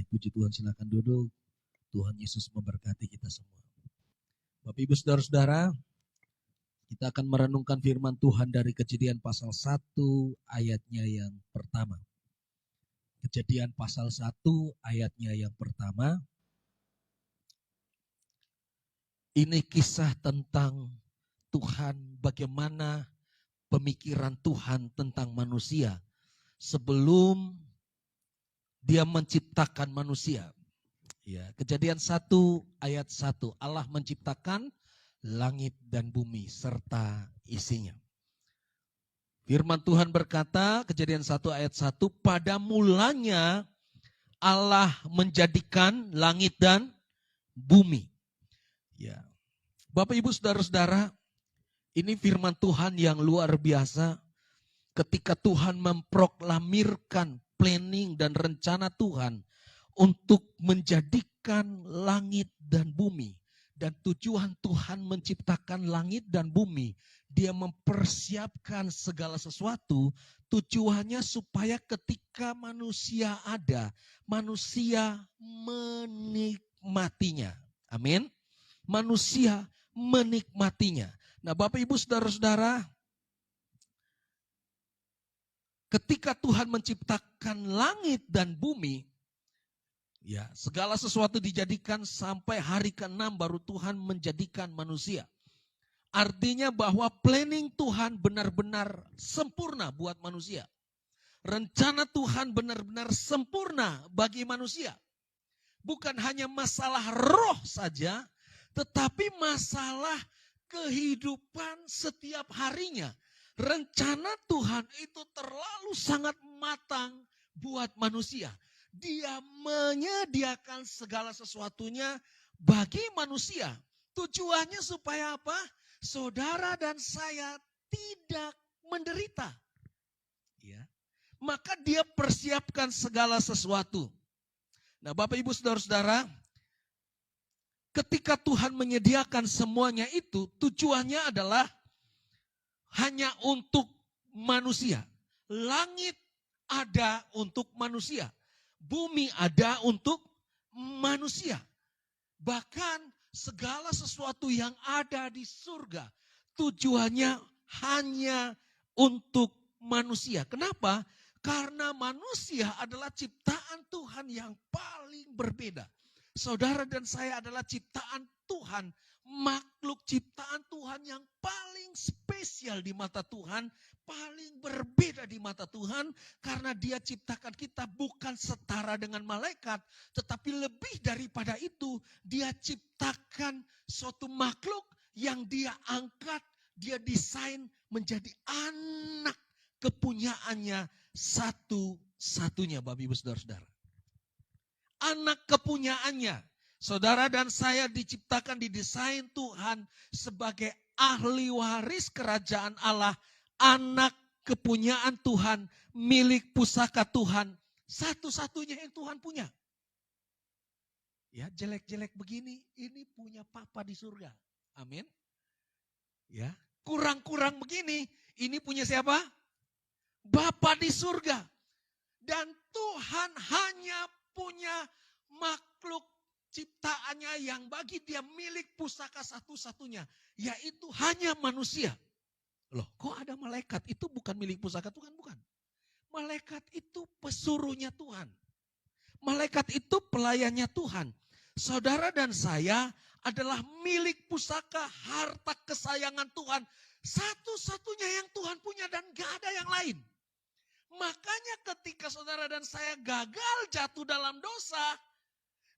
Baik, puji Tuhan, silakan duduk. Tuhan Yesus memberkati kita semua. Bapak Ibu Saudara-saudara, kita akan merenungkan firman Tuhan dari Kejadian pasal 1 ayatnya yang pertama. Kejadian pasal 1 ayatnya yang pertama. Ini kisah tentang Tuhan, bagaimana pemikiran Tuhan tentang manusia sebelum Dia menciptakan manusia. Ya, Kejadian 1 ayat 1. Allah menciptakan langit dan bumi serta isinya. Firman Tuhan berkata, Kejadian 1 ayat 1, pada mulanya Allah menjadikan langit dan bumi. Ya. Bapak Ibu Saudara-saudara, ini firman Tuhan yang luar biasa. Ketika Tuhan memproklamirkan planning dan rencana Tuhan untuk menjadikan langit dan bumi. Dan tujuan Tuhan menciptakan langit dan bumi, Dia mempersiapkan segala sesuatu, tujuannya supaya ketika manusia ada, manusia menikmatinya. Amin. Manusia menikmatinya. Nah, Bapak Ibu Saudara-saudara, ketika Tuhan menciptakan langit dan bumi, ya, segala sesuatu dijadikan sampai hari ke-6 baru Tuhan menjadikan manusia. Artinya bahwa planning Tuhan benar-benar sempurna buat manusia. Rencana Tuhan benar-benar sempurna bagi manusia. Bukan hanya masalah roh saja, tetapi masalah kehidupan setiap harinya. Rencana Tuhan itu terlalu sangat matang buat manusia. Dia menyediakan segala sesuatunya bagi manusia. Tujuannya supaya apa? Saudara dan saya tidak menderita. Ya. Maka dia persiapkan segala sesuatu. Nah, Bapak Ibu Saudara-saudara, ketika Tuhan menyediakan semuanya itu, tujuannya adalah hanya untuk manusia. Langit ada untuk manusia. Bumi ada untuk manusia. Bahkan segala sesuatu yang ada di surga, tujuannya hanya untuk manusia. Kenapa? Karena manusia adalah ciptaan Tuhan yang paling berbeda. Saudara dan saya adalah ciptaan Tuhan, makhluk ciptaan Tuhan yang paling spesial di mata Tuhan, paling berbeda di mata Tuhan, karena Dia ciptakan kita bukan setara dengan malaikat, tetapi lebih daripada itu, Dia ciptakan suatu makhluk yang Dia angkat, Dia desain menjadi anak kepunyaannya satu-satunya, Bapak Ibu Saudara-saudara. Anak kepunyaannya. Saudara dan saya diciptakan, didesain Tuhan sebagai ahli waris kerajaan Allah, anak kepunyaan Tuhan, milik pusaka Tuhan, satu-satunya yang Tuhan punya. Ya, jelek-jelek begini, ini punya Papa di surga. Amin. Ya, kurang-kurang begini, ini punya siapa? Bapa di surga. Dan Tuhan hanya punya makhluk ciptaannya yang bagi Dia milik pusaka satu-satunya, yaitu hanya manusia. Loh, kok ada malaikat? Itu bukan milik pusaka Tuhan, bukan. Malaikat itu pesuruhnya Tuhan. Malaikat itu pelayannya Tuhan. Saudara dan saya adalah milik pusaka harta kesayangan Tuhan. Satu-satunya yang Tuhan punya dan gak ada yang lain. Makanya ketika saudara dan saya gagal jatuh dalam dosa,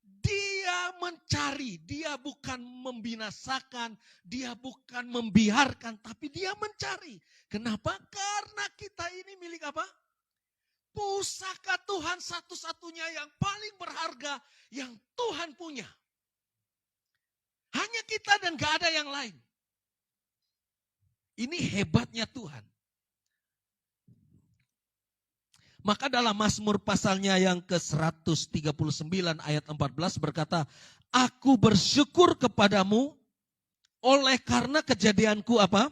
Dia mencari, Dia bukan membinasakan, Dia bukan membiarkan, tapi Dia mencari. Kenapa? Karena kita ini milik apa? Pusaka Tuhan satu-satunya yang paling berharga yang Tuhan punya. Hanya kita dan gak ada yang lain. Ini hebatnya Tuhan. Maka dalam Mazmur pasalnya yang ke-139 ayat 14 berkata, aku bersyukur kepadamu oleh karena kejadianku apa?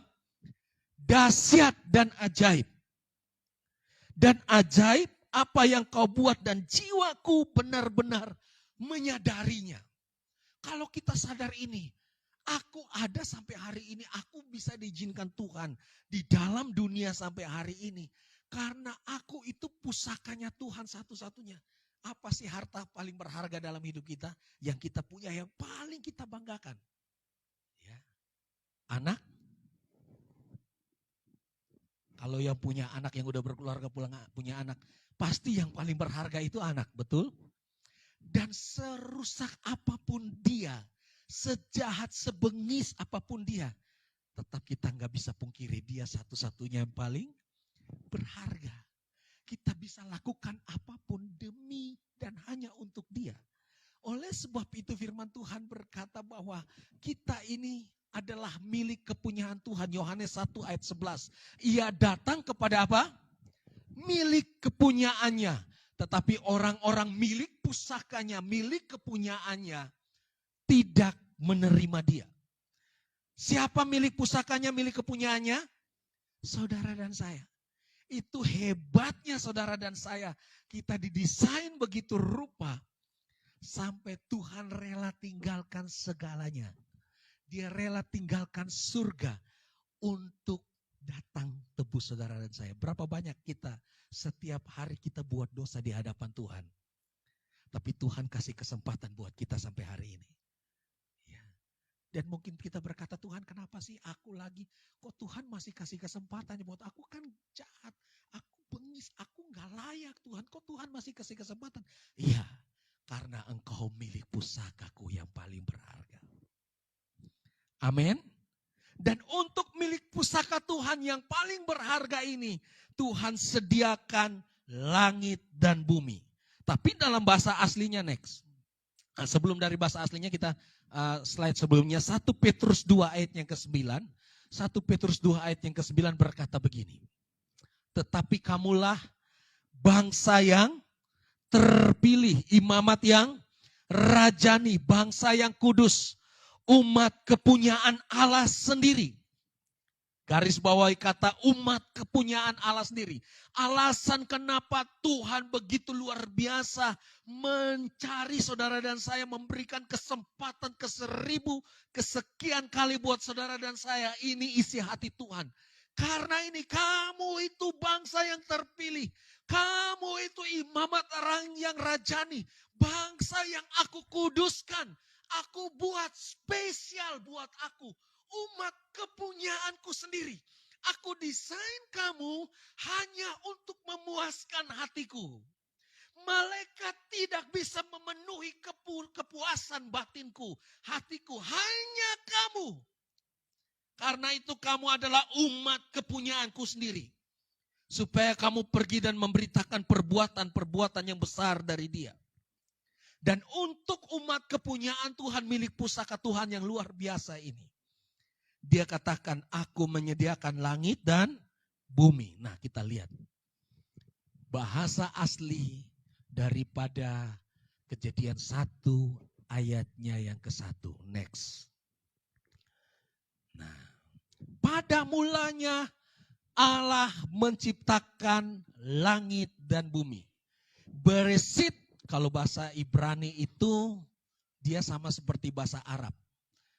Dahsyat dan ajaib. Dan ajaib apa yang kau buat dan jiwaku benar-benar menyadarinya. Kalau kita sadar ini, aku ada sampai hari ini, aku bisa diizinkan Tuhan di dalam dunia sampai hari ini. Karena aku itu pusakanya Tuhan satu-satunya. Apa sih harta paling berharga dalam hidup kita? Yang kita punya, yang paling kita banggakan. Ya. Anak. Kalau yang punya anak, yang udah berkeluarga punya anak, pasti yang paling berharga itu anak, betul? Dan serusak apapun dia, sejahat, sebengis apapun dia, tetap kita nggak bisa pungkiri dia satu-satunya yang paling berharga. Kita bisa lakukan apapun demi dan hanya untuk dia. Oleh sebab itu firman Tuhan berkata bahwa kita ini adalah milik kepunyaan Tuhan. Yohanes 1 ayat 11. Ia datang kepada apa? Milik kepunyaannya. Tetapi orang-orang milik pusakanya, milik kepunyaannya tidak menerima dia. Siapa milik pusakanya, milik kepunyaannya? Saudara dan saya. Itu hebatnya saudara dan saya. Kita didesain begitu rupa. Sampai Tuhan rela tinggalkan segalanya. Dia rela tinggalkan surga. Untuk datang tebus saudara dan saya. Berapa banyak kita setiap hari kita buat dosa di hadapan Tuhan. Tapi Tuhan kasih kesempatan buat kita sampai hari ini. Dan mungkin kita berkata, Tuhan kenapa sih aku lagi? Kok Tuhan masih kasih kesempatan buat aku? Kan jahat, aku bengis, aku gak layak Tuhan. Kok Tuhan masih kasih kesempatan? Iya, karena engkau milik pusakaku yang paling berharga. Amin. Dan untuk milik pusaka Tuhan yang paling berharga ini, Tuhan sediakan langit dan bumi. Tapi dalam bahasa aslinya next. Nah, sebelum dari bahasa aslinya kita slide sebelumnya 1 Petrus 2 ayat yang ke-9. 1 Petrus 2 ayat yang ke-9 berkata begini. Tetapi kamulah bangsa yang terpilih, imamat yang rajani, bangsa yang kudus, umat kepunyaan Allah sendiri. Garis bawahi kata umat kepunyaan Allah sendiri. Alasan kenapa Tuhan begitu luar biasa mencari saudara dan saya, memberikan kesempatan ke-1000, kesekian kali buat saudara dan saya. Ini isi hati Tuhan. Karena ini kamu itu bangsa yang terpilih. Kamu itu imamat orang yang rajani. Bangsa yang aku kuduskan. Aku buat spesial buat aku. Umat kepunyaanku sendiri. Aku desain kamu hanya untuk memuaskan hatiku. Malaikat tidak bisa memenuhi kepuasan batinku, hatiku. Hanya kamu. Karena itu kamu adalah umat kepunyaanku sendiri. Supaya kamu pergi dan memberitakan perbuatan-perbuatan yang besar dari dia. Dan untuk umat kepunyaan Tuhan, milik pusaka Tuhan yang luar biasa ini. Dia katakan, aku menyediakan langit dan bumi. Nah, kita lihat. Bahasa asli daripada Kejadian 1 ayatnya yang ke-1. Next. Nah, pada mulanya Allah menciptakan langit dan bumi. Beresit, kalau bahasa Ibrani itu dia sama seperti bahasa Arab.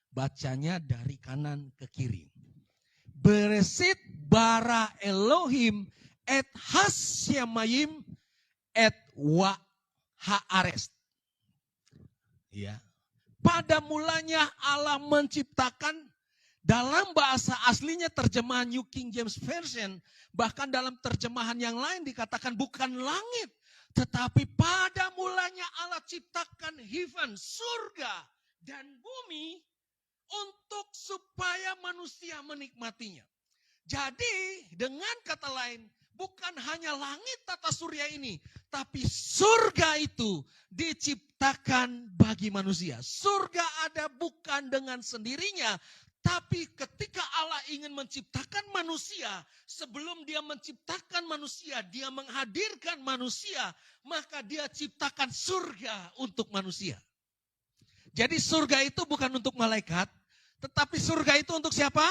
Bacanya dari kanan ke kiri. Beresit bara Elohim et hasyamayim et wa haares. Ya. Pada mulanya Allah menciptakan, dalam bahasa aslinya terjemahan New King James Version, bahkan dalam terjemahan yang lain dikatakan bukan langit, tetapi pada mulanya Allah ciptakan heaven, surga dan bumi, untuk supaya manusia menikmatinya. Jadi dengan kata lain, bukan hanya langit tata surya ini, tapi surga itu diciptakan bagi manusia. Surga ada bukan dengan sendirinya, tapi ketika Allah ingin menciptakan manusia, sebelum dia menciptakan manusia, dia menghadirkan manusia, maka dia ciptakan surga untuk manusia. Jadi surga itu bukan untuk malaikat, tetapi surga itu untuk siapa?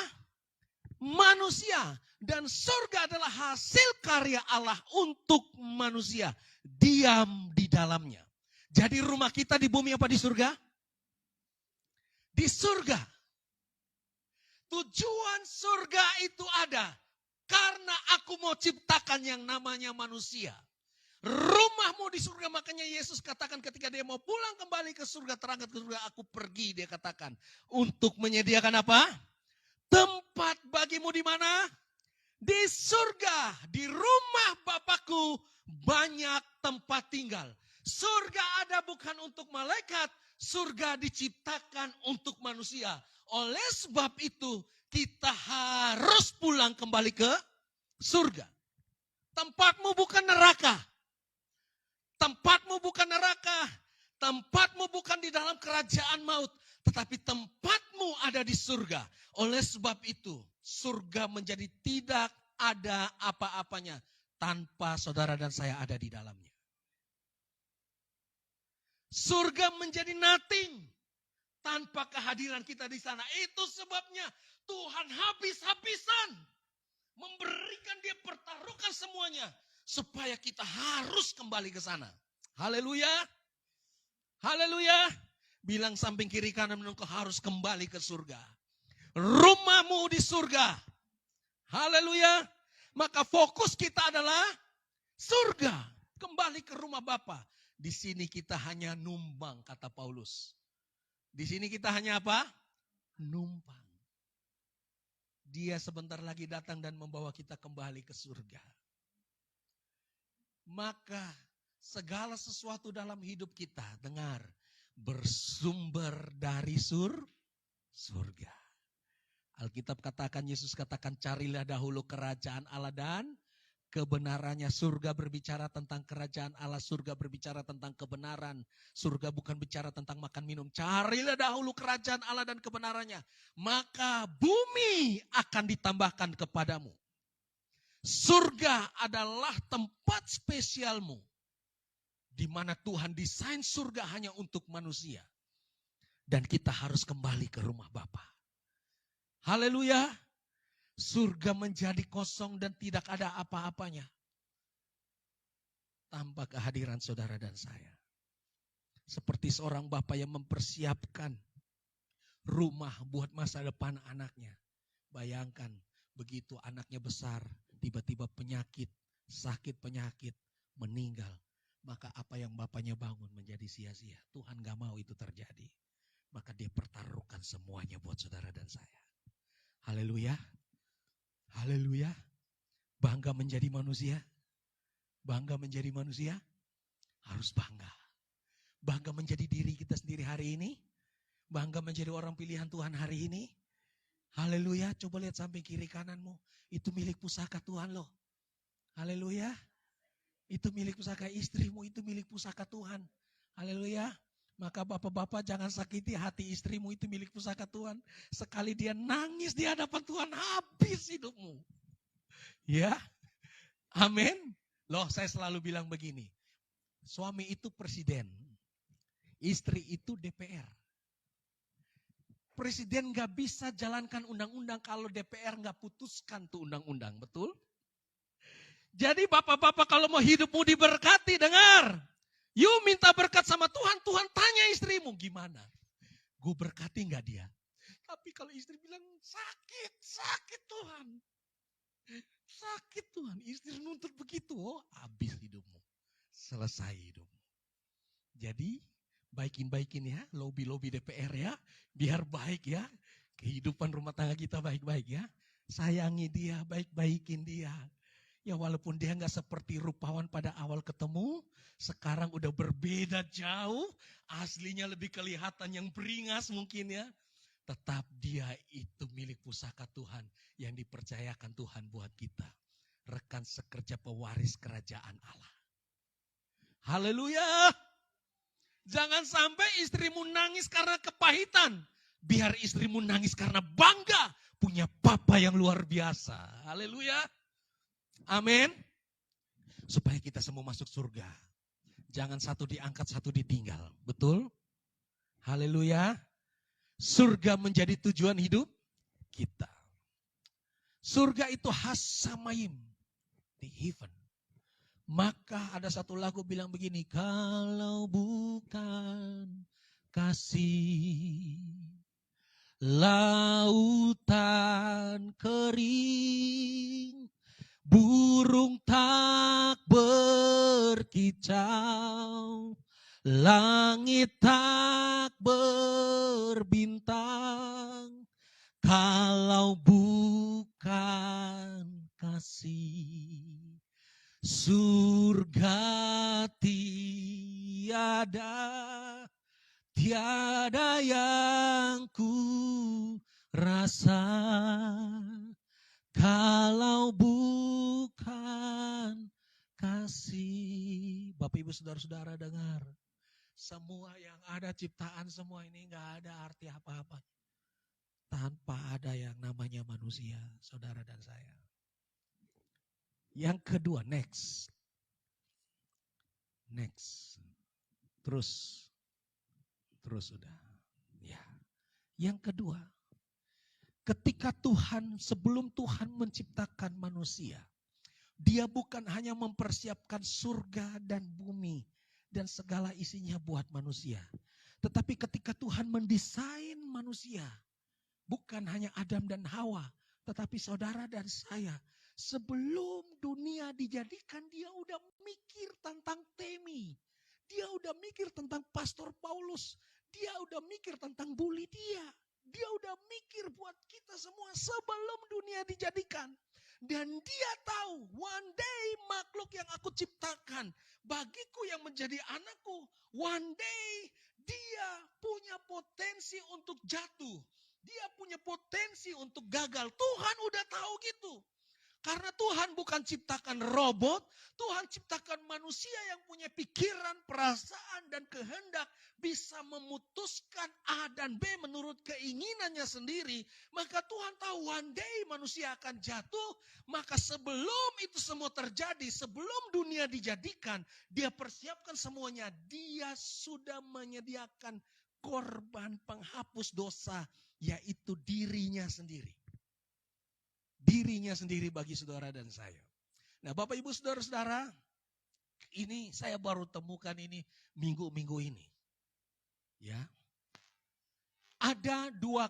manusia. Dan surga adalah hasil karya Allah untuk manusia. Diam di dalamnya. Jadi rumah kita di bumi apa di surga? Di surga. Tujuan surga itu ada. Karena aku mau ciptakan yang namanya manusia. Rumahmu di surga, makanya Yesus katakan ketika dia mau pulang kembali ke surga, terangkat ke surga, aku pergi, dia katakan. Untuk menyediakan apa? Tempat bagimu di mana? Di surga, di rumah Bapakku banyak tempat tinggal. Surga ada bukan untuk malaikat, surga diciptakan untuk manusia. Oleh sebab itu, kita harus pulang kembali ke surga. Tempatmu bukan neraka. Tempatmu bukan neraka. Tempatmu bukan di dalam kerajaan maut. Tetapi tempatmu ada di surga. Oleh sebab itu, surga menjadi tidak ada apa-apanya tanpa saudara dan saya ada di dalamnya. Surga menjadi nothing tanpa kehadiran kita di sana. Itu sebabnya Tuhan habis-habisan memberikan, dia pertaruhkan semuanya supaya kita harus kembali ke sana. Haleluya. Haleluya. Bilang samping kiri kanan, engkau harus kembali ke surga. Rumahmu di surga. Haleluya. Maka fokus kita adalah surga. Kembali ke rumah Bapa. Di sini kita hanya numpang, kata Paulus. Di sini kita hanya apa? Numpang. Dia sebentar lagi datang dan membawa kita kembali ke surga. Maka segala sesuatu dalam hidup kita, dengar, bersumber dari surga. Alkitab katakan, Yesus katakan, carilah dahulu kerajaan Allah dan kebenarannya. Surga berbicara tentang kerajaan Allah, surga berbicara tentang kebenaran. Surga bukan bicara tentang makan minum. Carilah dahulu kerajaan Allah dan kebenarannya, maka bumi akan ditambahkan kepadamu. Surga adalah tempat spesialmu, di mana Tuhan desain surga hanya untuk manusia. Dan kita harus kembali ke rumah Bapa. Haleluya. Surga menjadi kosong dan tidak ada apa-apanya tanpa kehadiran saudara dan saya. Seperti seorang bapak yang mempersiapkan rumah buat masa depan anaknya. Bayangkan, begitu anaknya besar, tiba-tiba penyakit, sakit penyakit, meninggal. Maka apa yang bapaknya bangun menjadi sia-sia. Tuhan gak mau itu terjadi. Maka dia pertaruhkan semuanya buat saudara dan saya. Haleluya. Haleluya. Bangga menjadi manusia. Bangga menjadi manusia. Harus bangga. Bangga menjadi diri kita sendiri hari ini. Bangga menjadi orang pilihan Tuhan hari ini. Haleluya. Coba lihat samping kiri kananmu. Itu milik pusaka Tuhan loh. Haleluya. Itu milik pusaka istrimu. Itu milik pusaka Tuhan. Haleluya. Maka bapak-bapak jangan sakiti hati istrimu, itu milik pusaka Tuhan. Sekali dia nangis di hadapan Tuhan, habis hidupmu. Ya, amin. Loh, saya selalu bilang begini. Suami itu presiden. Istri itu DPR. Presiden gak bisa jalankan undang-undang kalau DPR gak putuskan tuh undang-undang, betul? Jadi bapak-bapak kalau mau hidupmu diberkati, dengar. You minta berkat sama Tuhan, Tuhan tanya istrimu gimana? Gue berkati gak dia? Tapi kalau istri bilang sakit Tuhan. Sakit Tuhan, istri nuntut begitu, oh habis hidupmu. Selesai hidupmu. Jadi baikin ya, lobby DPR ya. Biar baik ya, kehidupan rumah tangga kita baik-baik ya. Sayangi dia, baik-baikin dia. Ya walaupun dia gak seperti rupawan pada awal ketemu, sekarang udah berbeda jauh, aslinya lebih kelihatan yang beringas mungkin ya. Tetap dia itu milik pusaka Tuhan yang dipercayakan Tuhan buat kita. Rekan sekerja pewaris kerajaan Allah. Haleluya. Jangan sampai istrimu nangis karena kepahitan. Biar istrimu nangis karena bangga punya papa yang luar biasa. Haleluya. Amin. Supaya kita semua masuk surga. Jangan satu diangkat, satu ditinggal. Betul? Haleluya. Surga menjadi tujuan hidup kita. Surga itu hasamayim, di heaven. Maka ada satu lagu bilang begini, kalau bukan kasih, lautan kering, burung tak berkicau, langit tak berbintang, kalau bukan kasih. Surga tiada yang ku rasa, kalau bukan kasih. Bapak Ibu Saudara-saudara dengar, semua yang ada ciptaan semua ini gak ada arti apa-apa tanpa ada yang namanya manusia, saudara dan saya. Yang kedua, next. Terus sudah. Ya. Yang kedua, ketika sebelum Tuhan menciptakan manusia, Dia bukan hanya mempersiapkan surga dan bumi dan segala isinya buat manusia. Tetapi ketika Tuhan mendesain manusia, bukan hanya Adam dan Hawa, tetapi saudara dan saya, sebelum dunia dijadikan, Dia udah mikir tentang Temi. Dia udah mikir tentang Pastor Paulus. Dia udah mikir tentang Bu Lydia. Dia udah mikir buat kita semua sebelum dunia dijadikan. Dan Dia tahu, one day makhluk yang aku ciptakan, bagiku yang menjadi anakku, one day dia punya potensi untuk jatuh. Dia punya potensi untuk gagal. Tuhan udah tahu gitu. Karena Tuhan bukan ciptakan robot, Tuhan ciptakan manusia yang punya pikiran, perasaan, dan kehendak, bisa memutuskan A dan B menurut keinginannya sendiri. Maka Tuhan tahu one day manusia akan jatuh, maka sebelum itu semua terjadi, sebelum dunia dijadikan, Dia persiapkan semuanya. Dia sudah menyediakan korban penghapus dosa, yaitu dirinya sendiri. Dirinya sendiri bagi saudara dan saya. Nah, Bapak Ibu Saudara-saudara, ini saya baru temukan ini minggu-minggu ini. Ya. Ada dua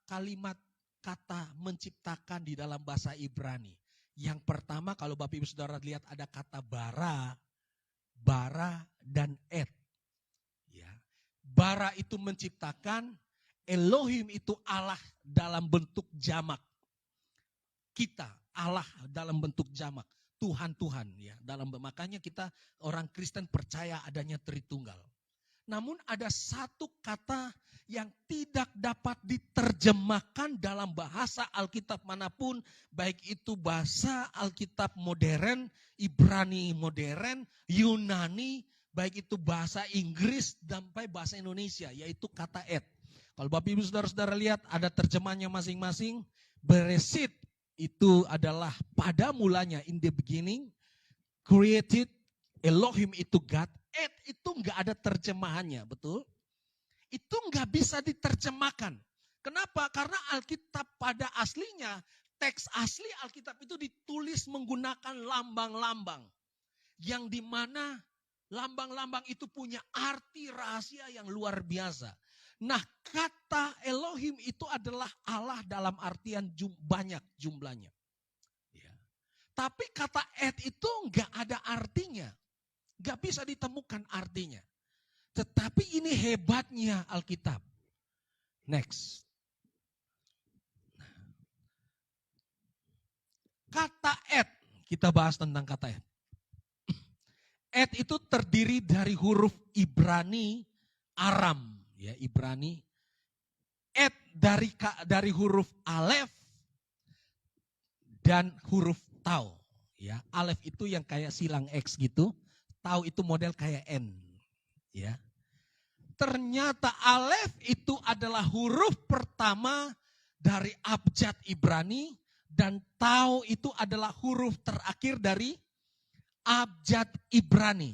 kalimat kata menciptakan di dalam bahasa Ibrani. Yang pertama, kalau Bapak Ibu Saudara lihat, ada kata bara dan et. Ya. Bara itu menciptakan, Elohim itu Allah dalam bentuk jamak. Kita Allah dalam bentuk jamak, Tuhan ya. Makanya kita orang Kristen percaya adanya Tritunggal. Namun ada satu kata yang tidak dapat diterjemahkan dalam bahasa Alkitab manapun, baik itu bahasa Alkitab modern, Ibrani modern, Yunani, baik itu bahasa Inggris sampai bahasa Indonesia, yaitu kata et. Kalau Bapak Ibu Saudara-saudara lihat, ada terjemahannya masing-masing. Beresit itu adalah pada mulanya, in the beginning, created, Elohim itu God, et itu enggak ada terjemahannya, betul? Itu enggak bisa diterjemahkan. Kenapa? Karena Alkitab pada aslinya, teks asli Alkitab itu ditulis menggunakan lambang-lambang. Yang dimana lambang-lambang itu punya arti rahasia yang luar biasa. Nah, kata Elohim itu adalah Allah dalam artian banyak jumlahnya. Ya. Tapi kata et itu enggak ada artinya. Enggak bisa ditemukan artinya. Tetapi ini hebatnya Alkitab. Next. Kata et, kita bahas tentang kata et. Et itu terdiri dari huruf Ibrani, Aram. Ya, Ibrani, et dari huruf alef dan huruf tau. Ya, alef itu yang kayak silang X gitu, tau itu model kayak N. Ya, ternyata alef itu adalah huruf pertama dari abjad Ibrani dan tau itu adalah huruf terakhir dari abjad Ibrani.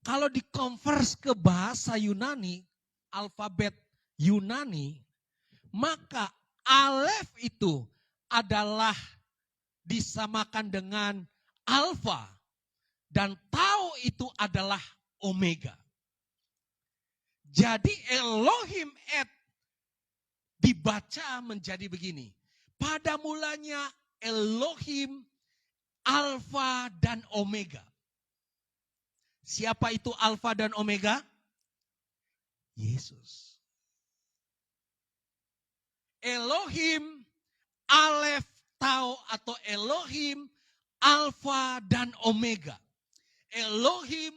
Kalau dikonvers ke bahasa Yunani, alfabet Yunani, maka alef itu adalah disamakan dengan alfa dan tau itu adalah omega. Jadi Elohim et dibaca menjadi begini. Pada mulanya Elohim alfa dan omega. Siapa itu alfa dan omega? Yesus. Elohim Alef Tau atau Elohim Alfa dan Omega. Elohim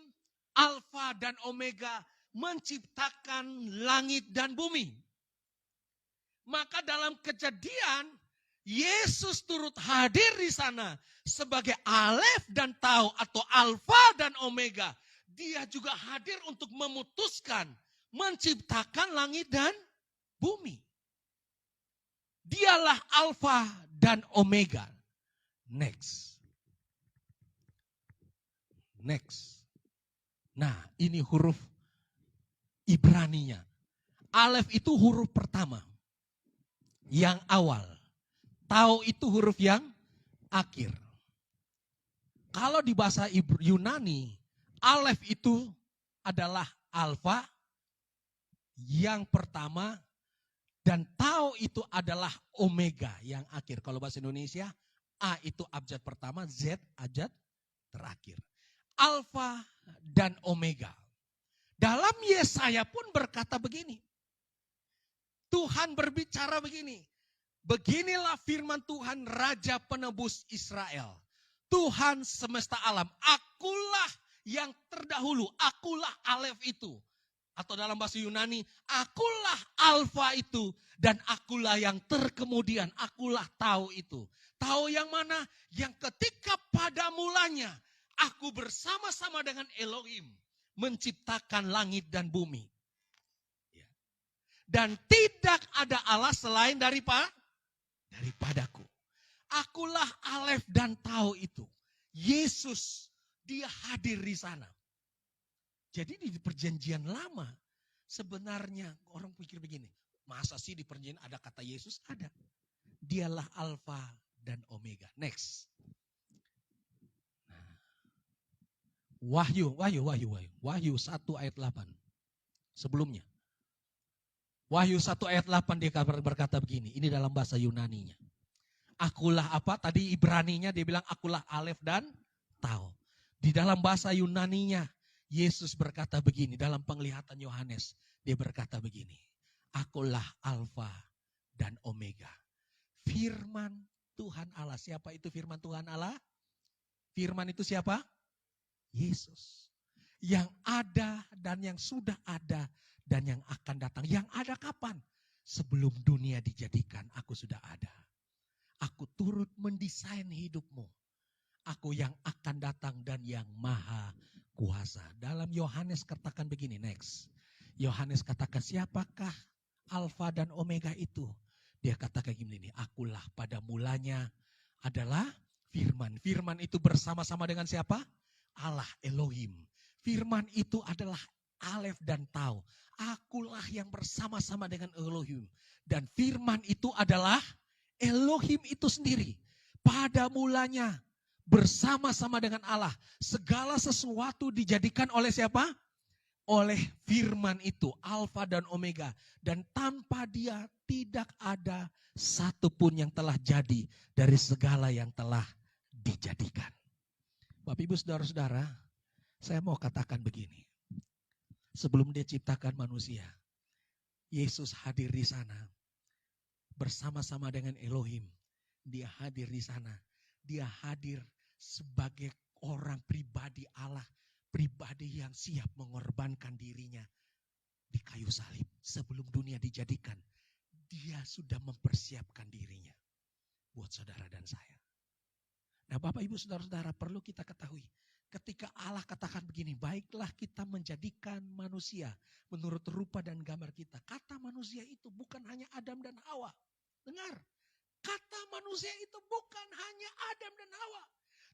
Alfa dan Omega menciptakan langit dan bumi. Maka dalam Kejadian Yesus turut hadir di sana sebagai Alef dan Tau atau Alfa dan Omega. Dia juga hadir untuk memutuskan menciptakan langit dan bumi. Dialah Alfa dan Omega. Next. Nah, ini huruf Ibraninya. Alef itu huruf pertama. Yang awal. Tau itu huruf yang akhir. Kalau di bahasa Yunani, Alef itu adalah alfa yang pertama. Dan Tau itu adalah omega yang akhir. Kalau bahasa Indonesia, A itu abjad pertama, Z abjad terakhir. Alfa dan omega. Dalam Yesaya pun berkata begini. Tuhan berbicara begini. Beginilah firman Tuhan Raja Penebus Israel. Tuhan semesta alam. Akulah yang terdahulu. Akulah Alef itu. Atau dalam bahasa Yunani, akulah alfa itu dan akulah yang terkemudian, akulah Tau itu. Tau yang mana? Yang ketika pada mulanya aku bersama-sama dengan Elohim menciptakan langit dan bumi. Dan tidak ada Allah selain daripadaku. Akulah Alef dan Tau itu. Yesus, dia hadir di sana. Jadi di perjanjian lama sebenarnya orang pikir begini. Masa sih di perjanjian ada kata Yesus? Ada. Dialah alfa dan omega. Next. Wahyu 1 ayat 8. Sebelumnya. Wahyu 1 ayat 8 dia berkata begini. Ini dalam bahasa Yunaninya. Akulah apa? Tadi Ibraninya dia bilang akulah Alef dan Tau. Di dalam bahasa Yunaninya Yesus berkata begini dalam penglihatan Yohanes. Dia berkata begini. Akulah Alfa dan Omega. Firman Tuhan Allah. Siapa itu firman Tuhan Allah? Firman itu siapa? Yesus. Yang ada dan yang sudah ada dan yang akan datang. Yang ada kapan? Sebelum dunia dijadikan aku sudah ada. Aku turut mendesain hidupmu. Aku yang akan datang dan yang maha kuasa. Dalam Yohanes katakan begini, next. Yohanes katakan siapakah Alfa dan Omega itu? Dia katakan gini, akulah pada mulanya adalah firman. Firman itu bersama-sama dengan siapa? Allah Elohim. Firman itu adalah Alef dan Tau. Akulah yang bersama-sama dengan Elohim. Dan firman itu adalah Elohim itu sendiri. Pada mulanya bersama-sama dengan Allah. Segala sesuatu dijadikan oleh siapa? Oleh firman itu. Alfa dan Omega. Dan tanpa dia tidak ada satupun yang telah jadi dari segala yang telah dijadikan. Bapak Ibu Saudara-saudara, saya mau katakan begini. Sebelum dia ciptakan manusia, Yesus hadir di sana. Bersama-sama dengan Elohim. Dia hadir di sana. Dia hadir sebagai orang pribadi Allah, pribadi yang siap mengorbankan dirinya di kayu salib. Sebelum dunia dijadikan, dia sudah mempersiapkan dirinya buat saudara dan saya. Nah Bapak Ibu Saudara-saudara perlu kita ketahui, ketika Allah katakan begini, baiklah kita menjadikan manusia menurut rupa dan gambar kita. Kata manusia itu bukan hanya Adam dan Hawa. Dengar, kata manusia itu bukan hanya Adam dan Hawa.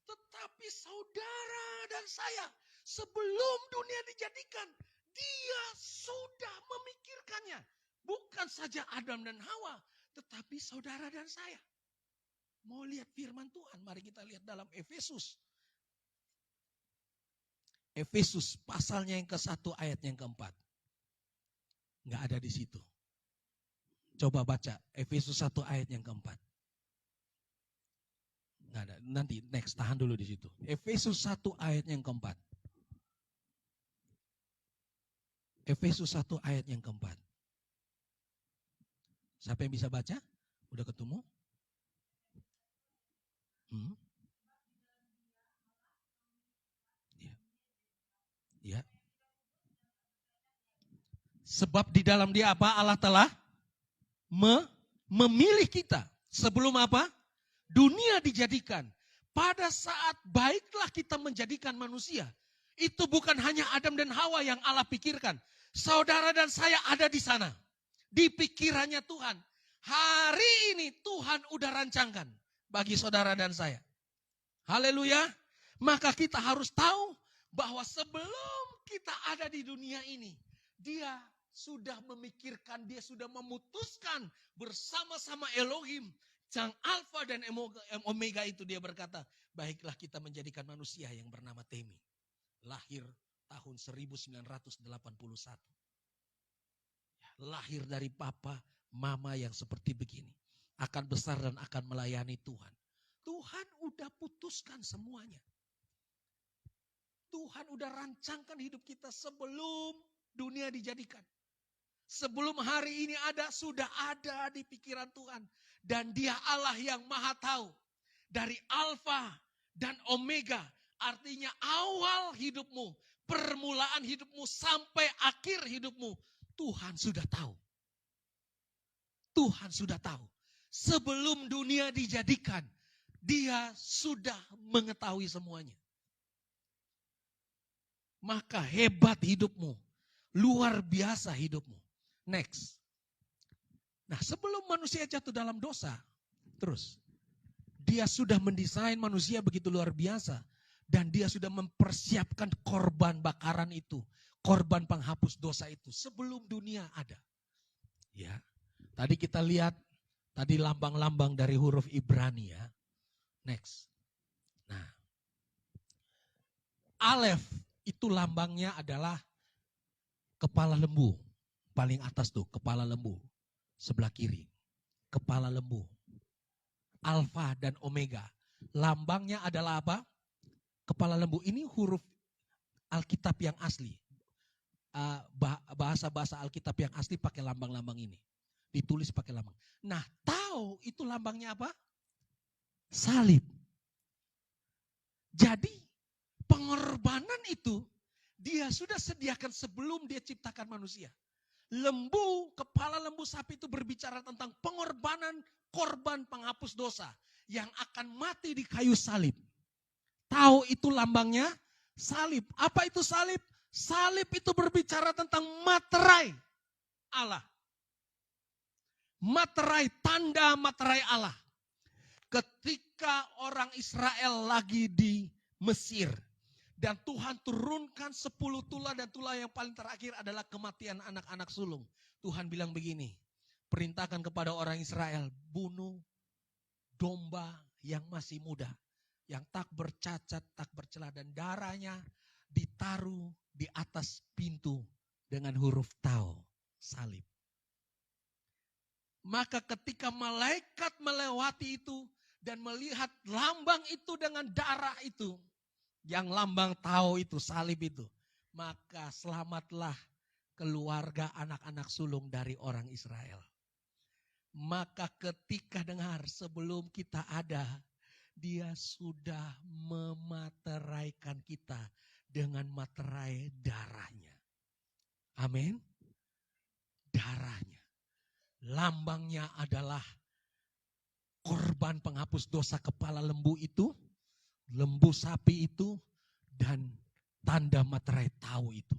Tetapi saudara dan saya, sebelum dunia dijadikan, dia sudah memikirkannya. Bukan saja Adam dan Hawa, tetapi saudara dan saya. Mau lihat firman Tuhan, mari kita lihat dalam Efesus. Efesus pasalnya yang ke-1 ayat yang ke-4. Nggak ada di situ. Coba baca Efesus 1 ayat yang ke-4. Nggak ada. Nanti next, tahan dulu di situ. Efesus 1 ayat yang ke-4. Efesus 1 ayat yang ke-4. Siapa yang bisa baca? Udah ketemu? Ya. Sebab di dalam Dia apa? Allah telah memilih kita. Sebelum apa? Dunia dijadikan. Pada saat baiklah kita menjadikan manusia. Itu bukan hanya Adam dan Hawa yang Allah pikirkan. Saudara dan saya ada di sana. Di pikirannya Tuhan. Hari ini Tuhan udah rancangkan bagi saudara dan saya. Haleluya. Maka kita harus tahu bahwa sebelum kita ada di dunia ini, Dia sudah memikirkan, Dia sudah memutuskan bersama-sama Elohim, Sang Alfa dan Omega itu. Dia berkata, baiklah kita menjadikan manusia yang bernama Temi. Lahir tahun 1981. Lahir dari papa, mama yang seperti begini. Akan besar dan akan melayani Tuhan. Tuhan udah putuskan semuanya. Tuhan udah rancangkan hidup kita sebelum dunia dijadikan. Sebelum hari ini ada, sudah ada di pikiran Tuhan. Dan Dia Allah yang maha tahu. Dari Alfa dan Omega. Artinya awal hidupmu, permulaan hidupmu sampai akhir hidupmu. Tuhan sudah tahu. Tuhan sudah tahu. Sebelum dunia dijadikan, Dia sudah mengetahui semuanya. Maka hebat hidupmu. Luar biasa hidupmu. Next. Nah, sebelum manusia jatuh dalam dosa, terus Dia sudah mendesain manusia begitu luar biasa. Dan Dia sudah mempersiapkan korban bakaran itu. Korban penghapus dosa itu. Sebelum dunia ada. Ya. Tadi kita lihat. Tadi lambang-lambang dari huruf Ibrani ya. Next. Nah. Alef itu lambangnya adalah kepala lembu. Paling atas tuh, kepala lembu. Sebelah kiri. Kepala lembu. Alfa dan Omega. Lambangnya adalah apa? Kepala lembu. Ini huruf Alkitab yang asli. Bahasa-bahasa Alkitab yang asli pakai lambang-lambang ini. Ditulis pakai lambang. Nah, tahu itu lambangnya apa? Salib. Jadi, pengorbanan itu Dia sudah sediakan sebelum Dia ciptakan manusia. Lembu, kepala lembu sapi itu berbicara tentang pengorbanan korban penghapus dosa yang akan mati di kayu salib. Tahu itu lambangnya? Salib. Apa itu salib? Salib itu berbicara tentang materai Allah. Materai, tanda materai Allah. Ketika orang Israel lagi di Mesir. Dan Tuhan turunkan 10 tulah dan tulah yang paling terakhir adalah kematian anak-anak sulung. Tuhan bilang begini, perintahkan kepada orang Israel, bunuh domba yang masih muda. Yang tak bercacat, tak bercela dan darahnya ditaruh di atas pintu dengan huruf Tau, salib. Maka ketika malaikat melewati itu dan melihat lambang itu dengan darah itu, yang lambang Tau itu, salib itu. Maka selamatlah keluarga anak-anak sulung dari orang Israel. Maka ketika dengar sebelum kita ada, Dia sudah memateraikan kita dengan materai darahnya. Amin. Darahnya. Lambangnya adalah korban penghapus dosa kepala lembu itu. Lembu sapi itu dan tanda materai Tau itu.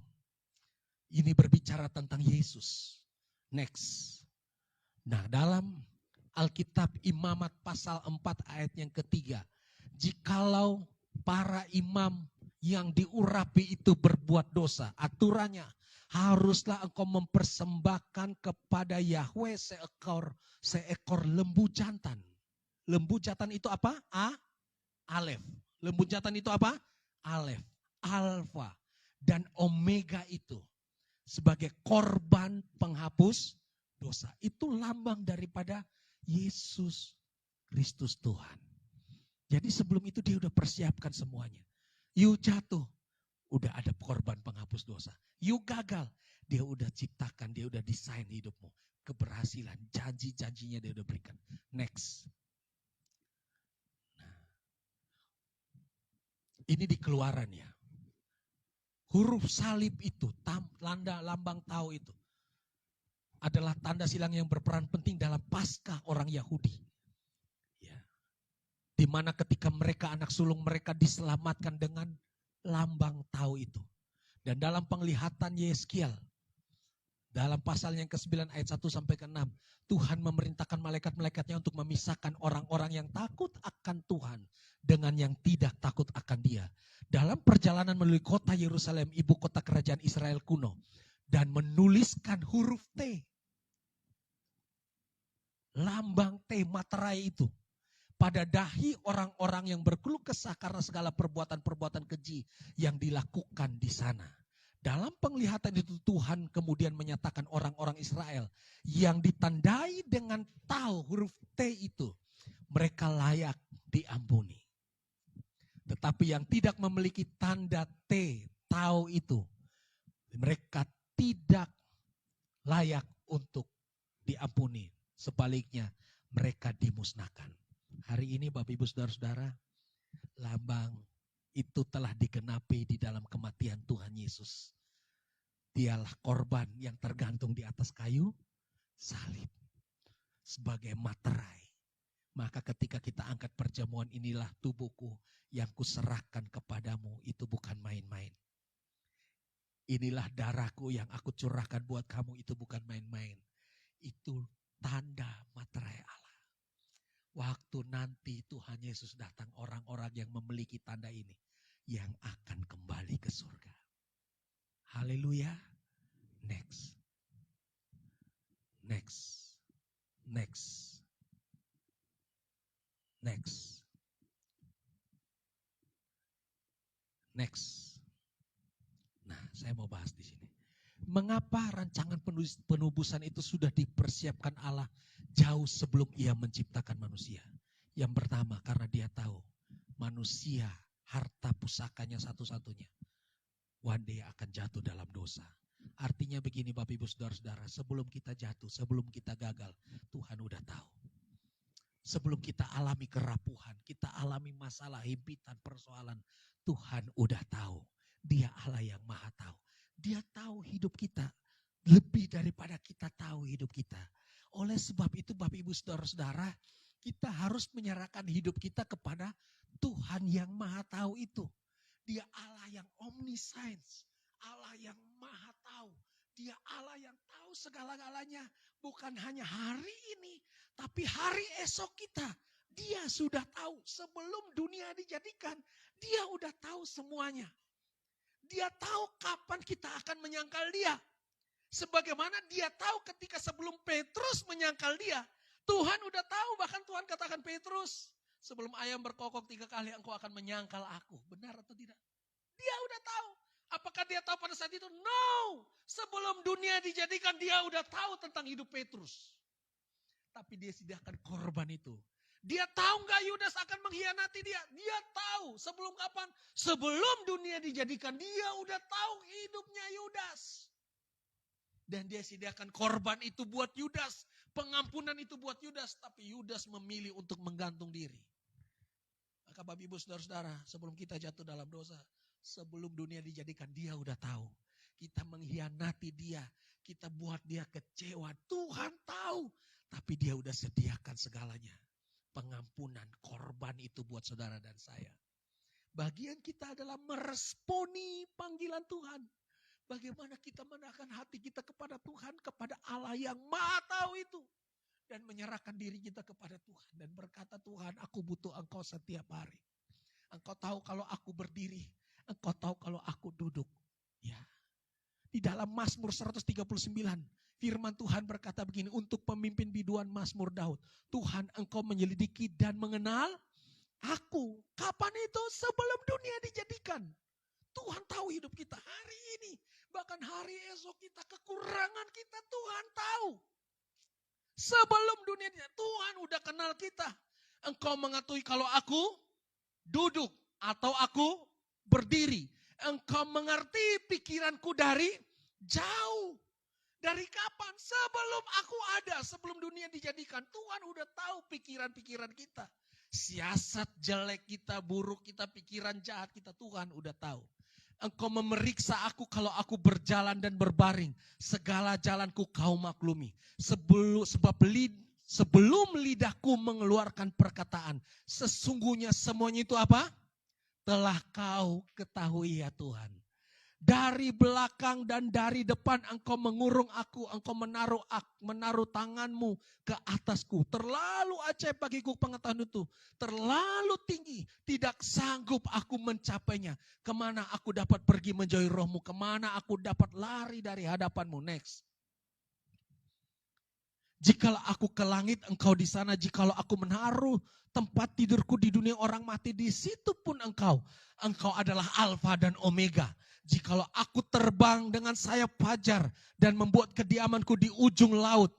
Ini berbicara tentang Yesus. Next. Nah, dalam Alkitab Imamat pasal 4 ayat yang ketiga. Jikalau para imam yang diurapi itu berbuat dosa. Aturannya haruslah engkau mempersembahkan kepada Yahweh seekor lembu jantan. Lembu jantan itu apa? Alef. Lembu jantan itu apa? Alef. Alfa dan omega itu sebagai korban penghapus dosa. Itu lambang daripada Yesus Kristus Tuhan. Jadi sebelum itu dia udah persiapkan semuanya. You jatuh, udah ada korban penghapus dosa. You gagal, dia udah ciptakan, dia udah desain hidupmu. Keberhasilan, janji-janjinya dia udah berikan. Next. Nah, ini di Keluaran ya. Huruf salib itu, tanda lambang tahu itu, adalah tanda silang yang berperan penting dalam Paskah orang Yahudi. Ya. Di mana ketika mereka anak sulung mereka diselamatkan dengan lambang tahu itu. Dan dalam penglihatan Yeskiel, dalam pasal yang ke-9 ayat 1 sampai ke-6, Tuhan memerintahkan malaikat-malaikatnya untuk memisahkan orang-orang yang takut akan Tuhan dengan yang tidak takut akan Dia. Dalam perjalanan melalui kota Yerusalem, ibu kota kerajaan Israel kuno, dan menuliskan huruf T. Lambang T, materai itu. Pada dahi orang-orang yang berkeluh kesah karena segala perbuatan-perbuatan keji yang dilakukan di sana. Dalam penglihatan itu Tuhan kemudian menyatakan orang-orang Israel yang ditandai dengan tahu huruf T itu, mereka layak diampuni. Tetapi yang tidak memiliki tanda T, tahu itu, mereka tidak layak untuk diampuni. Sebaliknya mereka dimusnahkan. Hari ini Bapak Ibu Saudara-saudara, lambang itu telah digenapi di dalam kematian Tuhan Yesus. Dialah korban yang tergantung di atas kayu salib sebagai materai. Maka ketika kita angkat perjamuan, inilah tubuhku yang kuserahkan kepadamu, itu bukan main-main. Inilah darahku yang aku curahkan buat kamu, itu bukan main-main. Itu tanda materai Allah. Waktu nanti Tuhan Yesus datang, orang-orang yang memiliki tanda ini yang akan kembali ke surga. Haleluya. Next. Next. Next. Next. Next. Nah, saya mau bahas di sini. Mengapa rancangan penubusan itu sudah dipersiapkan Allah jauh sebelum Ia menciptakan manusia? Yang pertama, karena Dia tahu manusia harta pusakanya satu-satunya. One day akan jatuh dalam dosa. Artinya begini Bapak Ibu Saudara-saudara, sebelum kita jatuh, sebelum kita gagal, Tuhan udah tahu. Sebelum kita alami kerapuhan, kita alami masalah, himpitan, persoalan, Tuhan udah tahu. Dia Allah yang maha tahu. Dia tahu hidup kita lebih daripada kita tahu hidup kita. Oleh sebab itu Bapak Ibu Saudara-saudara, kita harus menyerahkan hidup kita kepada Tuhan yang maha tahu itu. Dia Allah yang omniscience, Allah yang maha tahu. Dia Allah yang tahu segala-galanya. Bukan hanya hari ini, tapi hari esok kita. Dia sudah tahu sebelum dunia dijadikan. Dia udah tahu semuanya. Dia tahu kapan kita akan menyangkal dia. Sebagaimana dia tahu ketika sebelum Petrus menyangkal dia. Tuhan udah tahu, bahkan Tuhan katakan Petrus, sebelum ayam berkokok 3 kali engkau akan menyangkal aku. Benar atau tidak? Dia udah tahu. Apakah dia tahu pada saat itu? No. Sebelum dunia dijadikan dia udah tahu tentang hidup Petrus. Tapi dia sediakan korban itu. Dia tahu gak Yudas akan mengkhianati dia? Dia tahu. Sebelum kapan? Sebelum dunia dijadikan. Dia udah tahu hidupnya Yudas. Dan dia sediakan korban itu buat Yudas. Pengampunan itu buat Yudas. Tapi Yudas memilih untuk menggantung diri. Maka Bapak Ibu Saudara-saudara, sebelum kita jatuh dalam dosa, sebelum dunia dijadikan, dia udah tahu. Kita mengkhianati dia. Kita buat dia kecewa. Tuhan tahu. Tapi dia udah sediakan segalanya. Pengampunan, korban itu buat saudara dan saya. Bagian kita adalah meresponi panggilan Tuhan. Bagaimana kita menaikkan hati kita kepada Tuhan, kepada Allah yang maha tahu itu. Dan menyerahkan diri kita kepada Tuhan. Dan berkata, Tuhan, aku butuh engkau setiap hari. Engkau tahu kalau aku berdiri. Engkau tahu kalau aku duduk. Ya. Di dalam Mazmur 139, Firman Tuhan berkata begini, untuk pemimpin biduan Mazmur Daud. Tuhan, engkau menyelidiki dan mengenal aku. Kapan itu? Sebelum dunia dijadikan. Tuhan tahu hidup kita hari ini. Bahkan hari esok kita, kekurangan kita Tuhan tahu. Sebelum dunia Tuhan udah kenal kita. Engkau mengetahui kalau aku duduk atau aku berdiri. Engkau mengerti pikiranku dari jauh. Dari kapan? Sebelum aku ada, sebelum dunia dijadikan. Tuhan udah tahu pikiran-pikiran kita. Siasat jelek kita, buruk kita, pikiran jahat kita, Tuhan udah tahu. Engkau memeriksa aku kalau aku berjalan dan berbaring. Segala jalanku kau maklumi. Sebelum lidahku mengeluarkan perkataan. Sesungguhnya semuanya itu apa? Telah kau ketahui ya Tuhan. Dari belakang dan dari depan engkau mengurung aku. Engkau menaruh tanganmu ke atasku. Terlalu ajaib bagiku pengetahuan itu. Terlalu tinggi. Tidak sanggup aku mencapainya. Kemana aku dapat pergi menjauhi rohmu. Kemana aku dapat lari dari hadapanmu. Next. Jikalau aku ke langit, engkau di sana. Jikalau aku menaruh tempat tidurku di dunia orang mati, di situ pun engkau. Engkau adalah Alfa dan Omega. Jikalau aku terbang dengan sayap fajar dan membuat kediamanku di ujung laut,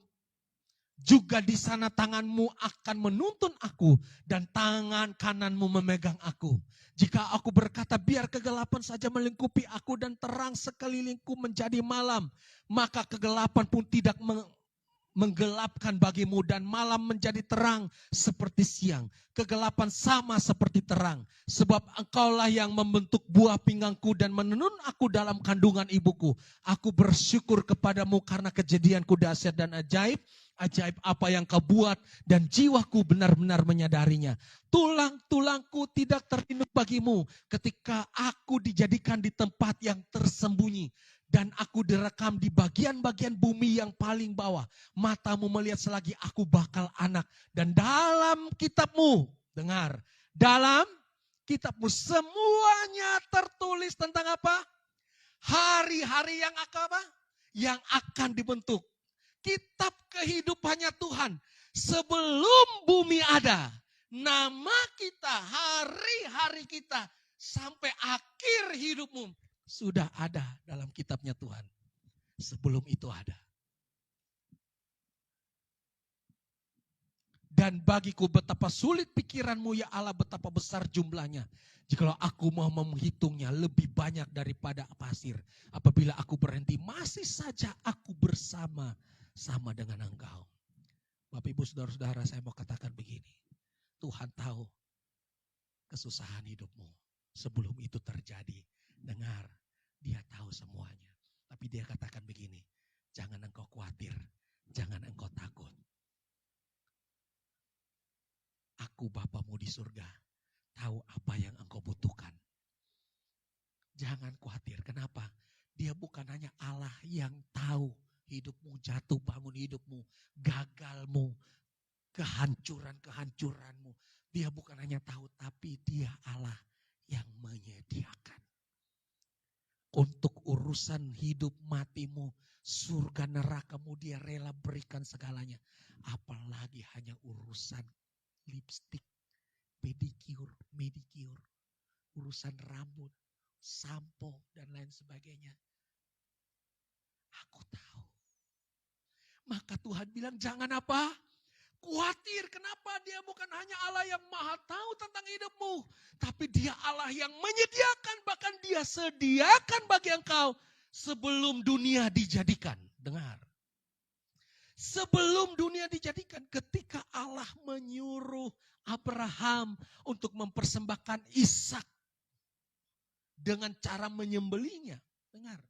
juga di sana tanganmu akan menuntun aku dan tangan kananmu memegang aku. Jika aku berkata biar kegelapan saja melingkupi aku dan terang sekelilingku menjadi malam, maka kegelapan pun tidak menggelapkan bagimu dan malam menjadi terang seperti siang. Kegelapan sama seperti terang. Sebab engkaulah yang membentuk buah pinggangku dan menenun aku dalam kandungan ibuku. Aku bersyukur kepadamu karena kejadianku dahsyat dan ajaib. Ajaib apa yang kau buat dan jiwaku benar-benar menyadarinya. Tulang-tulangku tidak tertunduk bagimu ketika aku dijadikan di tempat yang tersembunyi. Dan aku direkam di bagian-bagian bumi yang paling bawah. Matamu melihat selagi aku bakal anak. Dan dalam kitabmu, dengar. Dalam kitabmu semuanya tertulis tentang apa? Hari-hari yang apa? Yang akan dibentuk. Kitab kehidupannya Tuhan. Sebelum bumi ada. Nama kita, hari-hari kita. Sampai akhir hidupmu. Sudah ada dalam kitabnya Tuhan. Sebelum itu ada. Dan bagiku betapa sulit pikiranmu ya Allah, betapa besar jumlahnya. Jikalau aku mau menghitungnya lebih banyak daripada pasir. Apabila aku berhenti, masih saja aku bersama-sama dengan engkau. Bapak ibu saudara-saudara, saya mau katakan begini. Tuhan tahu kesusahan hidupmu. Sebelum itu terjadi, dengar. Dia tahu semuanya. Tapi dia katakan begini, jangan engkau khawatir, jangan engkau takut. Aku Bapamu di surga, tahu apa yang engkau butuhkan. Jangan khawatir, kenapa? Dia bukan hanya Allah yang tahu hidupmu, jatuh bangun hidupmu, gagalmu, kehancuranmu. Dia bukan hanya tahu, tapi dia Allah yang menyediakan. Untuk urusan hidup matimu, surga nerakamu dia rela berikan segalanya. Apalagi hanya urusan lipstik, pedicure, medicure, urusan rambut, sampo dan lain sebagainya. Aku tahu. Maka Tuhan bilang jangan apa? Khawatir, kenapa? Dia bukan hanya Allah yang maha tahu tentang hidupmu. Tapi dia Allah yang menyediakan, bahkan dia sediakan bagi engkau sebelum dunia dijadikan. Dengar. Sebelum dunia dijadikan, ketika Allah menyuruh Abraham untuk mempersembahkan Ishak dengan cara menyembelihnya. Dengar.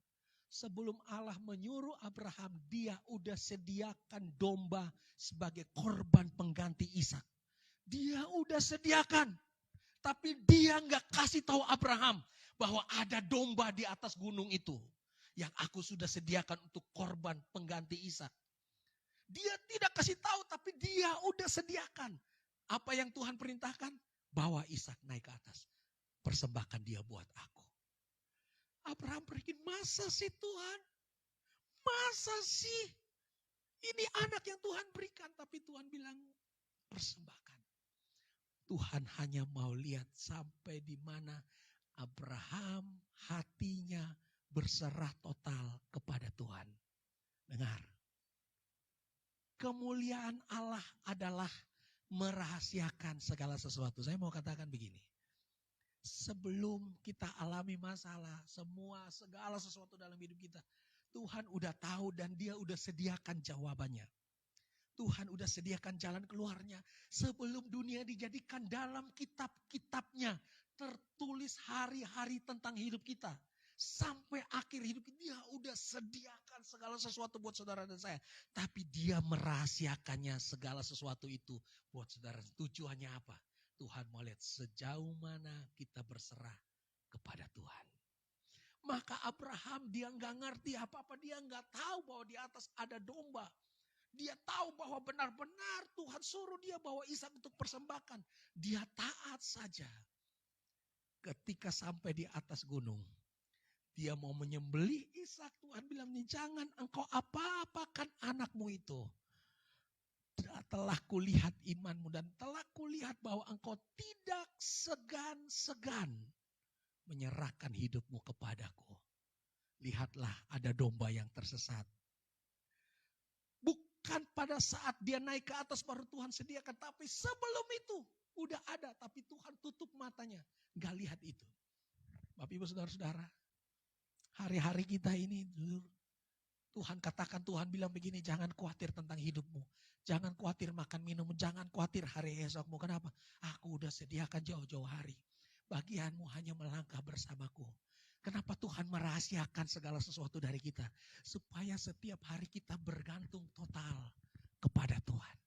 Sebelum Allah menyuruh Abraham, dia udah sediakan domba sebagai korban pengganti Ishak. Dia udah sediakan. Tapi dia nggak kasih tahu Abraham bahwa ada domba di atas gunung itu. Yang aku sudah sediakan untuk korban pengganti Ishak. Dia tidak kasih tahu, tapi dia udah sediakan. Apa yang Tuhan perintahkan? Bawa Ishak naik ke atas. Persembahkan dia buat aku. Abraham pergi, masa sih Tuhan? Masa sih? Ini anak yang Tuhan berikan, tapi Tuhan bilang persembahkan. Tuhan hanya mau lihat sampai di mana Abraham hatinya berserah total kepada Tuhan. Dengar, kemuliaan Allah adalah merahasiakan segala sesuatu. Saya mau katakan begini, sebelum kita alami masalah, segala sesuatu dalam hidup kita, Tuhan udah tahu dan dia udah sediakan jawabannya. Tuhan udah sediakan jalan keluarnya. Sebelum dunia dijadikan dalam kitab-kitabnya. Tertulis hari-hari tentang hidup kita. Sampai akhir hidup kita, dia udah sediakan segala sesuatu buat saudara dan saya. Tapi dia merahasiakannya segala sesuatu itu buat saudara. Tujuannya apa? Tuhan mau lihat sejauh mana kita berserah kepada Tuhan. Maka Abraham dia nggak ngerti apa-apa. Dia nggak tahu bahwa di atas ada domba. Dia tahu bahwa benar-benar Tuhan suruh dia bawa Ishak untuk persembahkan. Dia taat saja. Ketika sampai di atas gunung, dia mau menyembelih Ishak. Tuhan bilang, jangan engkau apa-apakan anakmu itu. Telah kulihat imanmu dan telah kulihat bahwa engkau tidak segan-segan menyerahkan hidupmu kepadaku. Lihatlah ada domba yang tersesat. Bukan pada saat dia naik ke atas baru Tuhan sediakan. Tapi sebelum itu udah ada. Tapi Tuhan tutup matanya. Gak lihat itu. Bapak ibu saudara-saudara. Hari-hari kita ini. Tuhan katakan, Tuhan bilang begini. Jangan khawatir tentang hidupmu. Jangan khawatir makan minum. Jangan khawatir hari esokmu. Kenapa? Aku udah sediakan jauh-jauh hari. Bagianmu hanya melangkah bersamaku. Kenapa Tuhan merahasiakan segala sesuatu dari kita? Supaya setiap hari kita bergantung total kepada Tuhan.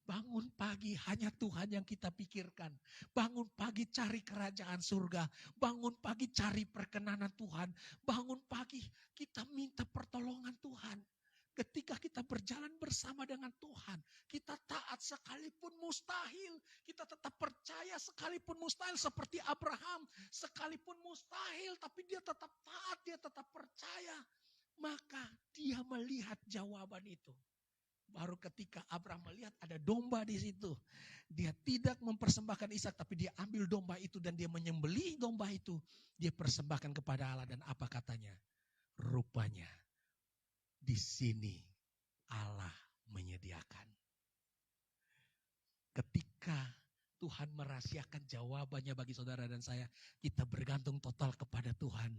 Bangun pagi hanya Tuhan yang kita pikirkan. Bangun pagi cari kerajaan surga. Bangun pagi cari perkenanan Tuhan. Bangun pagi kita minta pertolongan Tuhan. Ketika kita berjalan bersama dengan Tuhan, kita taat sekalipun mustahil. Kita tetap percaya sekalipun mustahil. Seperti Abraham, sekalipun mustahil. Tapi dia tetap taat, dia tetap percaya. Maka dia melihat jawaban itu. Baru ketika Abraham melihat ada domba di situ. Dia tidak mempersembahkan Ishak, tapi dia ambil domba itu dan dia menyembelih domba itu. Dia persembahkan kepada Allah dan apa katanya? Rupanya di sini Allah menyediakan. Ketika Tuhan merahasiakan jawabannya bagi saudara dan saya, kita bergantung total kepada Tuhan.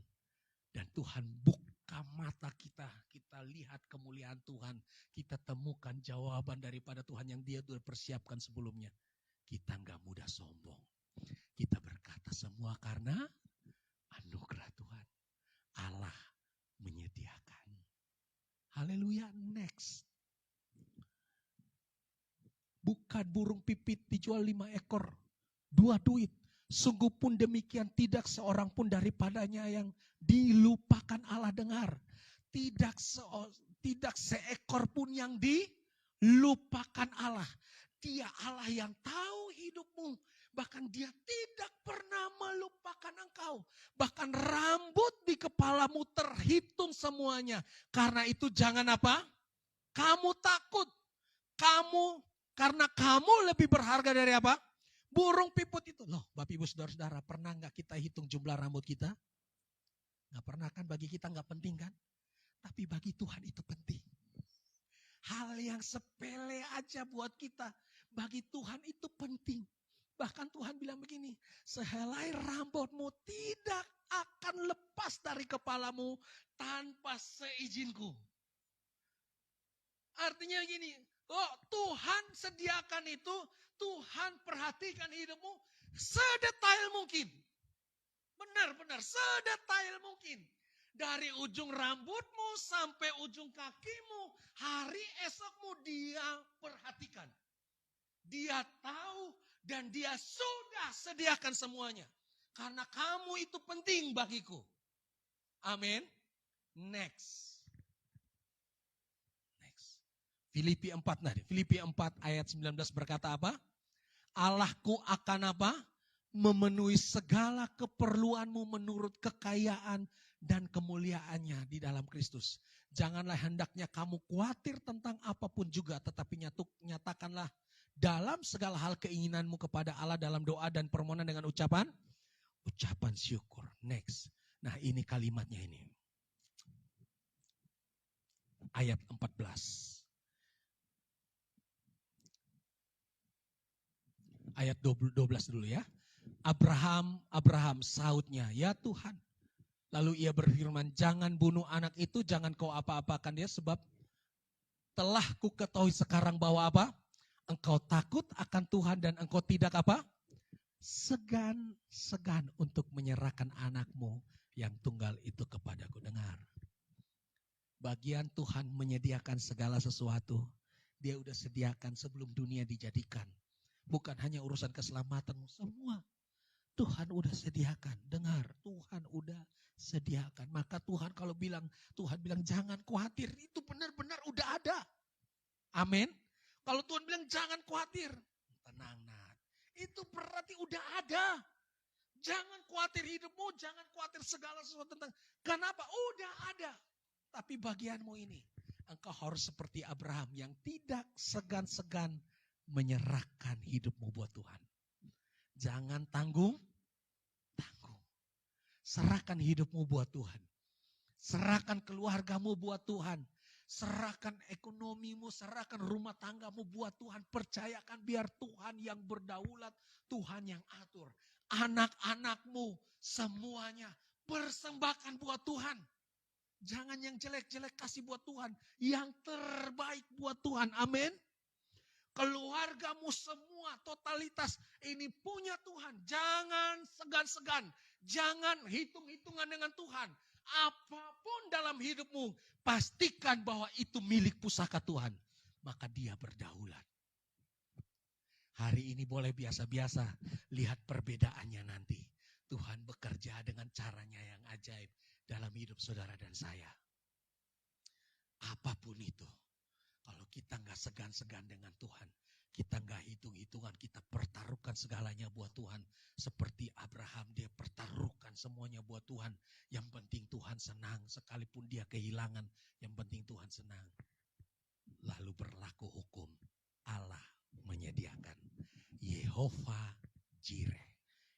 Dan Tuhan buka mata kita, kita lihat kemuliaan Tuhan. Kita temukan jawaban daripada Tuhan yang dia sudah persiapkan sebelumnya. Kita enggak mudah sombong. Kita berkata semua karena anugerah Tuhan. Allah menyediakan. Haleluya, next. Bukan burung pipit dijual 5 ekor, 2 duit. Sungguh pun demikian tidak seorang pun daripadanya yang dilupakan Allah. Dengar. Tidak seekor pun yang dilupakan Allah. Dia Allah yang tahu hidupmu. Bahkan dia tidak pernah melupakan engkau. Bahkan rambut di kepalamu terhitung semuanya. Karena itu jangan apa? Kamu takut. Karena kamu lebih berharga dari apa? Burung piput itu. Loh, Bapak Ibu Saudara-saudara, pernah gak kita hitung jumlah rambut kita? Gak pernah kan, bagi kita gak penting kan? Tapi bagi Tuhan itu penting. Hal yang sepele aja buat kita. Bagi Tuhan itu penting. Bahkan Tuhan bilang begini, sehelai rambutmu tidak akan lepas dari kepalamu tanpa seizinku. Artinya gini, Tuhan sediakan itu, Tuhan perhatikan hidupmu sedetail mungkin. Benar-benar sedetail mungkin. Dari ujung rambutmu sampai ujung kakimu, hari esokmu dia perhatikan. Dia tahu dan dia sudah sediakan semuanya. Karena kamu itu penting bagiku. Amin. Next. Filipi 4. Nah, Filipi 4 ayat 19 berkata apa? Allahku akan apa? Memenuhi segala keperluanmu menurut kekayaan dan kemuliaannya di dalam Kristus. Janganlah hendaknya kamu khawatir tentang apapun juga, tetapi nyatakanlah dalam segala hal keinginanmu kepada Allah dalam doa dan permohonan dengan ucapan syukur. Next. Nah, ini kalimatnya ini. Ayat 14. Ayat 12 dulu ya. Abraham sautnya, ya Tuhan. Lalu ia berfirman, jangan bunuh anak itu, jangan kau apa-apakan dia, sebab telah ku ketahui sekarang bahwa apa? Engkau takut akan Tuhan dan engkau tidak apa? Segan untuk menyerahkan anakmu yang tunggal itu kepadaku. Dengar. Bagian Tuhan menyediakan segala sesuatu. Dia udah sediakan sebelum dunia dijadikan. Bukan hanya urusan keselamatanmu, semua. Tuhan udah sediakan. Dengar, Tuhan udah sediakan. Maka Tuhan bilang jangan khawatir, itu benar-benar udah ada. Amin. Kalau Tuhan bilang jangan khawatir, tenang Nat. Itu berarti udah ada. Jangan khawatir hidupmu, jangan khawatir segala sesuatu tentang. Kenapa? Udah ada. Tapi bagianmu ini, engkau harus seperti Abraham yang tidak segan-segan menyerahkan hidupmu buat Tuhan. Jangan tanggung. Serahkan hidupmu buat Tuhan. Serahkan keluargamu buat Tuhan. Serahkan ekonomimu, serahkan rumah tanggamu buat Tuhan. Percayakan biar Tuhan yang berdaulat, Tuhan yang atur. Anak-anakmu semuanya persembahkan buat Tuhan. Jangan yang jelek-jelek kasih buat Tuhan. Yang terbaik buat Tuhan. Amin. Keluargamu semua totalitas ini punya Tuhan. Jangan segan-segan. Jangan hitung-hitungan dengan Tuhan. Apapun dalam hidupmu, pastikan bahwa itu milik pusaka Tuhan. Maka dia berdaulat. Hari ini boleh biasa-biasa, lihat perbedaannya nanti. Tuhan bekerja dengan caranya yang ajaib dalam hidup saudara dan saya. Apapun itu, kalau kita nggak segan-segan dengan Tuhan, kita nggak hitung-hitungan, kita pertaruhkan segalanya buat Tuhan. Seperti Abraham, dia pertaruhkan semuanya buat Tuhan. Yang penting Tuhan senang, sekalipun dia kehilangan, yang penting Tuhan senang. Lalu berlaku hukum, Allah menyediakan. Yehova Jireh,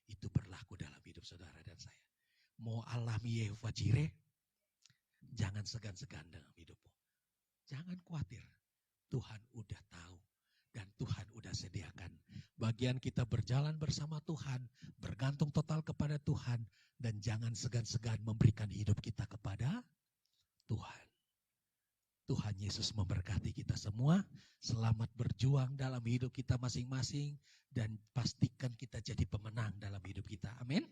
itu berlaku dalam hidup saudara dan saya. Mau alami Yehova Jireh, jangan segan-segan dalam hidupmu. Jangan khawatir, Tuhan udah tahu. Dan Tuhan udah sediakan. Bagian kita berjalan bersama Tuhan. Bergantung total kepada Tuhan. Dan jangan segan-segan memberikan hidup kita kepada Tuhan. Tuhan Yesus memberkati kita semua. Selamat berjuang dalam hidup kita masing-masing. Dan pastikan kita jadi pemenang dalam hidup kita. Amin.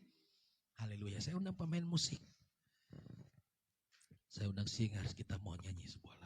Haleluya. Saya undang pemain musik. Saya undang singers, kita mau nyanyi sebuah lagu.